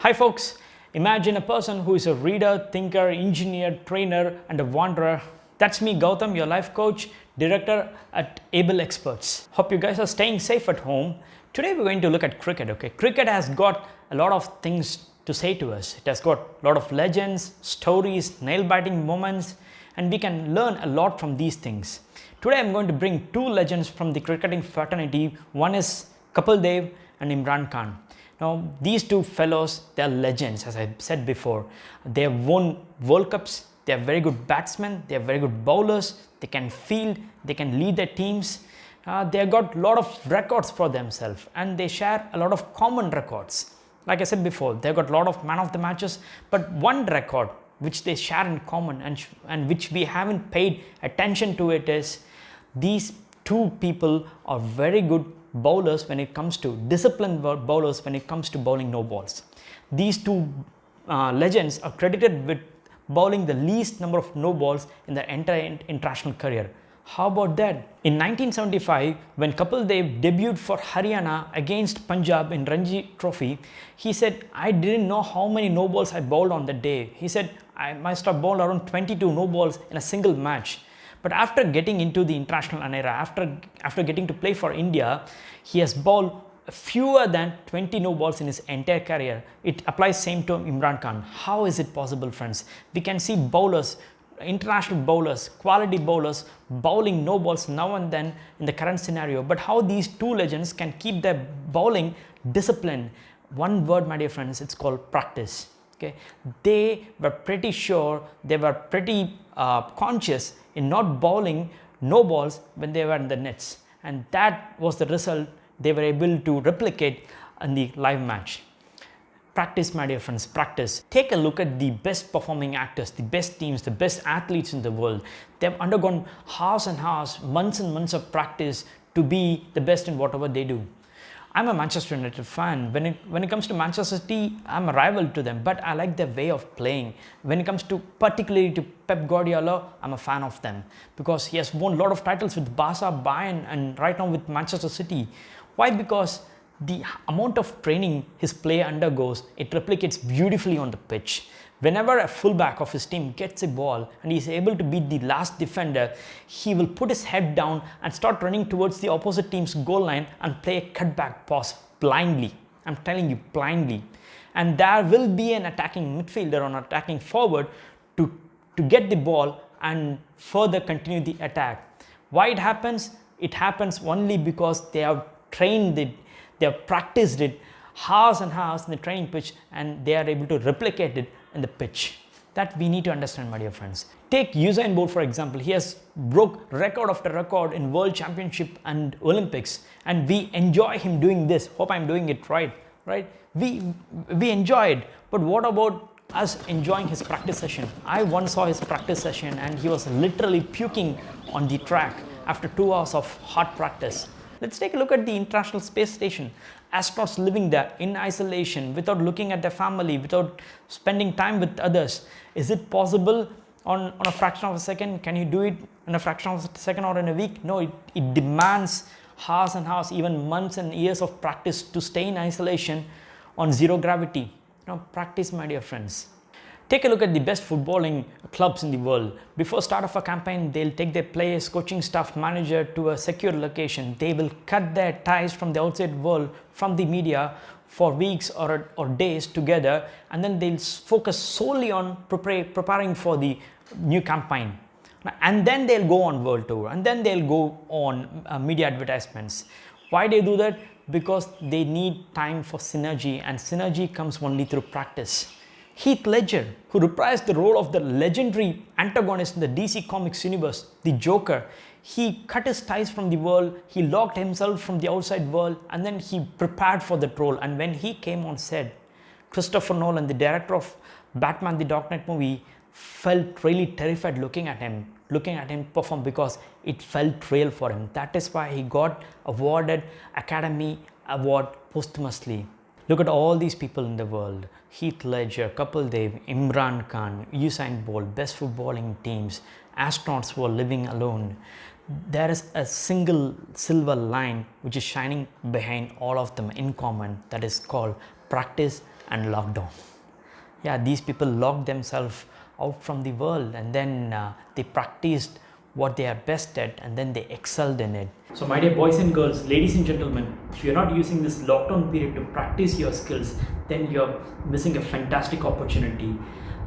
Hi folks, imagine a person who is a reader, thinker, engineer, trainer and a wanderer. That's me, Gautham, your life coach, director at Able Experts. Hope you guys are staying safe at home. Today we're going to look at cricket. Okay, cricket has got a lot of things to say to us. It has got a lot of legends, stories, nail-biting moments, and we can learn a lot from these things. Today I'm going to bring two legends from the cricketing fraternity. One is Kapil Dev and Imran Khan. Now these two fellows, they are legends, as I said before. They have won World Cups, they are very good batsmen, they are very good bowlers, they can field, they can lead their teams. They have got a lot of records for themselves and they share a lot of common records. Like I said before, they have got a lot of man of the matches, but one record which they share in common and which we haven't paid attention to it is these two people are very good bowlers when it comes to disciplined bowlers when it comes to bowling no balls. These two legends are credited with bowling the least number of no balls in their entire international career. How about that? In 1975, when Kapil Dev debuted for Haryana against Punjab in Ranji Trophy, he said, I didn't know how many no balls I bowled on that day. He said, I must have bowled around 22 no balls in a single match. But after getting into the international era, after getting to play for India, he has bowled fewer than 20 no balls in his entire career. It applies same to Imran Khan. How is it possible, friends? We can see bowlers, international bowlers, quality bowlers bowling no balls now and then in the current scenario, but how these two legends can keep their bowling disciplined. One word, my dear friends, it's called practice. Okay, they were pretty sure, they were pretty conscious in not bowling no balls when they were in the nets, and that was the result they were able to replicate in the live match. Practice, my dear friends, practice. Take a look at the best performing actors, the best teams, the best athletes in the world. They have undergone hours and hours, months and months of practice to be the best in whatever they do. I'm a Manchester United fan. When it comes to Manchester City, I'm a rival to them, but I like their way of playing. When it comes to particularly to Pep Guardiola, I'm a fan of them because he has won a lot of titles with Barca, Bayern, and right now with Manchester City. Why? Because the amount of training his player undergoes, it replicates beautifully on the pitch. Whenever a fullback of his team gets a ball and he is able to beat the last defender, he will put his head down and start running towards the opposite team's goal line and play a cutback pass blindly. I'm telling you, blindly. And there will be an attacking midfielder or an attacking forward to get the ball and further continue the attack. Why it happens? It happens only because they have trained it, they have practiced it hours and hours in the training pitch, and they are able to replicate it in the pitch. That we need to understand, my dear friends. Take Usain Bolt for example. He has broke record after record in World Championship and Olympics, and we enjoy him doing this. Hope I'm doing it right. We enjoy it. But what about us enjoying his practice session? I once saw his practice session and he was literally puking on the track after 2 hours of hard practice. Let's take a look at the International Space Station. Astronauts living there in isolation, without looking at their family, without spending time with others. Is it possible on a fraction of a second? Can you do it in a fraction of a second or in a week? No, it demands hours and hours, even months and years of practice to stay in isolation on zero gravity. Now, practice, my dear friends. Take a look at the best footballing clubs in the world. Before start of a campaign, they'll take their players, coaching staff, manager to a secure location. They will cut their ties from the outside world, from the media for weeks or days together, and then they'll focus solely on preparing for the new campaign. And then they'll go on world tour, and then they'll go on media advertisements. Why they do that? Because they need time for synergy, and synergy comes only through practice. Heath Ledger, who reprised the role of the legendary antagonist in the DC Comics universe, the Joker, he cut his ties from the world, he locked himself from the outside world, and then he prepared for that role. And when he came on set, Christopher Nolan, the director of Batman the Dark Knight movie, felt really terrified looking at him perform because it felt real for him. That is why he got awarded Academy Award posthumously. Look at all these people in the world. Heath Ledger, Kapil Dev, Imran Khan, Usain Bolt, best footballing teams, astronauts who are living alone. There is a single silver line which is shining behind all of them in common, that is called practice, and lockdown. Yeah, these people locked themselves out from the world, and then they practiced what they are best at, and then they excelled in it. So my dear boys and girls, ladies and gentlemen, if you're not using this lockdown period to practice your skills, then you're missing a fantastic opportunity.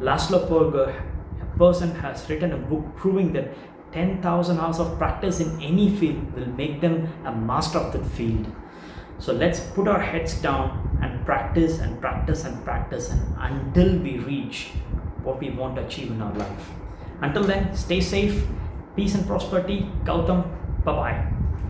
Laszlo Perger, a person, has written a book proving that 10,000 hours of practice in any field will make them a master of that field. So let's put our heads down and practice and practice and practice, and until we reach what we want to achieve in our life. Until then, stay safe, peace and prosperity. Gautham, bye-bye.